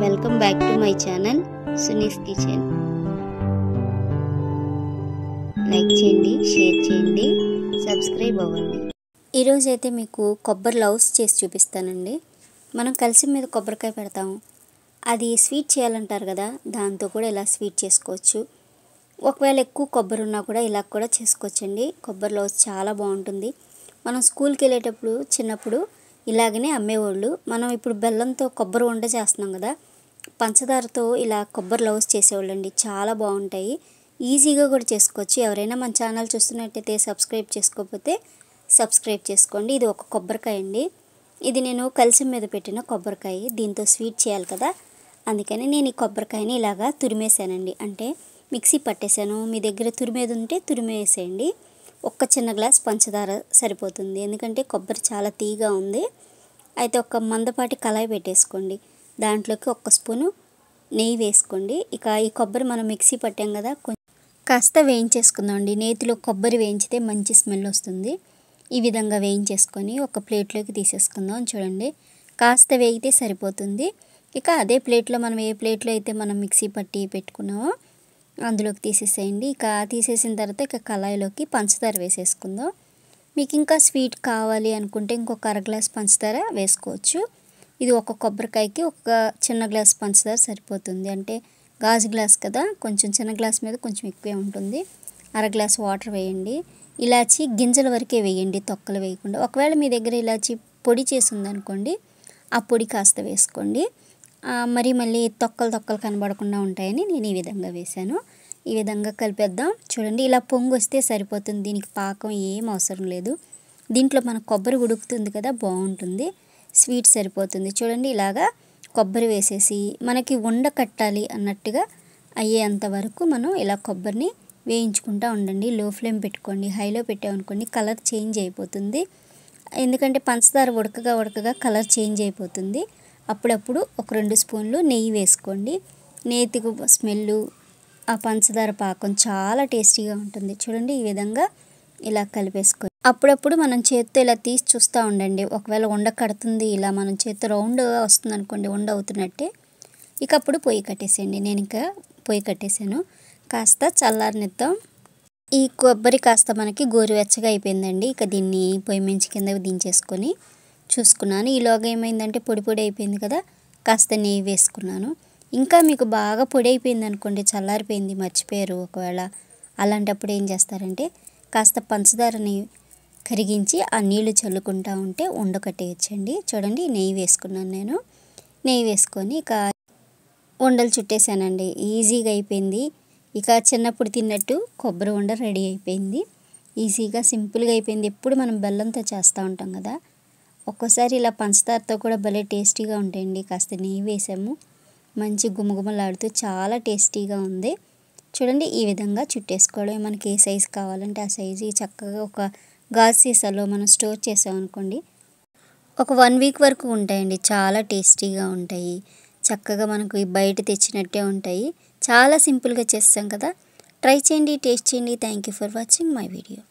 Welcome back to my channel Suni's kitchen. Like చేయండి, share చేయండి, subscribe అవ్వండి. ఈరోజు అయితే మీకు కొబ్బరి లవ్స్ చేసి చూపిస్తానండి. మనం కలిసి మీద కొబ్బరికాయ పెడతాము, అది స్వీట్ చేయాలంటారు కదా, దాంతో కూడా ఇలా స్వీట్ చేసుకోవచ్చు. ఒకవేళ ఎక్కువ కొబ్బరి ఉన్నా కూడా ఇలా కూడా చేసుకోవచ్చండి. కొబ్బరి లవ్స్ చాలా బాగుంటుంది. మనం స్కూల్కి వెళ్ళేటప్పుడు చిన్నప్పుడు ఇలాగనే అమ్మేవాళ్ళు. మనం ఇప్పుడు బెల్లంతో కొబ్బరి ఉండ చేస్తున్నాం కదా, పంచదారతో ఇలా కొబ్బరి లవ్స్ చేసేవాళ్ళండి. చాలా బాగుంటాయి, ఈజీగా కూడా చేసుకోవచ్చు. ఎవరైనా మన ఛానల్ చూస్తున్నట్టయితే సబ్స్క్రైబ్ చేసుకోకపోతే సబ్స్క్రైబ్ చేసుకోండి. ఇది ఒక కొబ్బరికాయ అండి. ఇది నేను కలిసి మీద పెట్టిన కొబ్బరికాయ. దీంతో స్వీట్ చేయాలి కదా, అందుకని నేను ఈ కొబ్బరికాయని ఇలాగా తురిమేసానండి. అంటే మిక్సీ పట్టేశాను. మీ దగ్గర తురిమేది ఉంటే తురిమేసేయండి. ఒక్క చిన్న గ్లాస్ పంచదార సరిపోతుంది, ఎందుకంటే కొబ్బరి చాలా తీగా ఉంది. అయితే ఒక మందపాటి కళాయి పెట్టేసుకోండి. దాంట్లోకి ఒక్క స్పూను నెయ్యి వేసుకోండి. ఇక ఈ కొబ్బరి మనం మిక్సీ పట్టాం కదా, కాస్త వేయించేసుకుందామండి. నేతిలో కొబ్బరి వేయించితే మంచి స్మెల్ వస్తుంది. ఈ విధంగా వేయించేసుకొని ఒక ప్లేట్లోకి తీసేసుకుందాం. చూడండి, కాస్త వేగితే సరిపోతుంది. ఇక అదే ప్లేట్లో మనం ఏ ప్లేట్లో అయితే మనం మిక్సీ పట్టి పెట్టుకున్నామో అందులోకి తీసేసేయండి. ఇక తీసేసిన తర్వాత ఇక కళాయిలోకి పంచదార వేసేసుకుందాం. మీకు ఇంకా స్వీట్ కావాలి అనుకుంటే ఇంకొక అర గ్లాస్ పంచదార వేసుకోవచ్చు. ఇది ఒక కొబ్బరికాయకి ఒక చిన్న గ్లాస్ పంచదార సరిపోతుంది. అంటే గాజు గ్లాస్ కదా, కొంచెం చిన్న గ్లాస్ మీద కొంచెం ఎక్కువే ఉంటుంది. అర గ్లాస్ వాటర్ వేయండి. ఇలాచి గింజల వరకే వేయండి, తొక్కలు వేయకుండా. ఒకవేళ మీ దగ్గర ఇలాచి పొడి చేసి ఉందనుకోండి, ఆ పొడి కాస్త వేసుకోండి. మరి మళ్ళీ తొక్కలు కనబడకుండా ఉంటాయని నేను ఈ విధంగా వేశాను. ఈ విధంగా కలిపేద్దాం. చూడండి, ఇలా పొంగు వస్తే సరిపోతుంది. దీనికి పాకం ఏం అవసరం లేదు. దీంట్లో మన కొబ్బరి ఉడుకుతుంది కదా, బాగుంటుంది, స్వీట్ సరిపోతుంది. చూడండి, ఇలాగా కొబ్బరి వేసేసి మనకి ఉండ కట్టాలి అన్నట్టుగా అయ్యేంత వరకు మనం ఇలా కొబ్బరిని వేయించుకుంటూ ఉండండి. లో ఫ్లేమ్ పెట్టుకోండి. హైలో పెట్టామనుకోండి కలర్ చేంజ్ అయిపోతుంది. ఎందుకంటే పంచదార ఉడకగా కలర్ చేంజ్ అయిపోతుంది. అప్పుడప్పుడు ఒక 2 స్పూన్లు నెయ్యి వేసుకోండి. నేతికి స్మెల్లు, ఆ పంచదార పాకం చాలా టేస్టీగా ఉంటుంది. చూడండి, ఈ విధంగా ఇలా కలిపేసుకోండి. అప్పుడప్పుడు మనం చేత్తో ఇలా తీసి చూస్తూ ఉండండి. ఒకవేళ ఉండ కడుతుంది, ఇలా మనం చేత్తో రౌండ్గా వస్తుంది అనుకోండి, ఉండ అవుతున్నట్టే. ఇక అప్పుడు పొయ్యి కట్టేసేయండి. నేను ఇంకా పొయ్యి కట్టేసాను. కాస్త చల్లారనిద్దాం. ఈ కొబ్బరి కాస్త మనకి గోరువెచ్చగా అయిపోయిందండి. ఇక దీన్ని పొయ్యి మించి కిందకి దించేసుకొని చూసుకున్నాను. ఈలోగా ఏమైందంటే పొడి అయిపోయింది కదా, కాస్త నెయ్యి వేసుకున్నాను. ఇంకా మీకు బాగా పొడి అయిపోయింది అనుకోండి, చల్లారిపోయింది మర్చిపోయారు ఒకవేళ, అలాంటప్పుడు ఏం చేస్తారంటే కాస్త పంచదారని కరిగించి ఆ నీళ్లు చల్లుకుంటూ ఉంటే ఉండకట్టేయచ్చండి. చూడండి, నెయ్యి వేసుకున్నాను నేను. నెయ్యి వేసుకొని ఇక ఉండలు చుట్టేసానండి. ఈజీగా అయిపోయింది. ఇక చిన్నప్పుడు తిన్నట్టు కొబ్బరి ఉండ రెడీ అయిపోయింది. ఈజీగా సింపుల్గా అయిపోయింది. ఎప్పుడు మనం బెల్లంతో చేస్తూ ఉంటాం కదా, ఒక్కోసారి ఇలా పంచదారతో కూడా భలే టేస్టీగా ఉంటాయండి. కాస్త నెయ్యి వేసాము, మంచి గుమగుమలాడుతూ చాలా టేస్టీగా ఉంది. చూడండి, ఈ విధంగా చుట్టేసుకోవడం. మనకి ఏ సైజు కావాలంటే ఆ సైజు చక్కగా ఒక గాజు సీసాలో మనం స్టోర్ చేసామనుకోండి, ఒక 1 వీక్ వరకు ఉంటాయండి. చాలా టేస్టీగా ఉంటాయి. చక్కగా మనకు బయట తెచ్చినట్టే ఉంటాయి. చాలా సింపుల్గా చేస్తాం కదా, ట్రై చేయండి, టేస్ట్ చేయండి. Thank you for watching my video.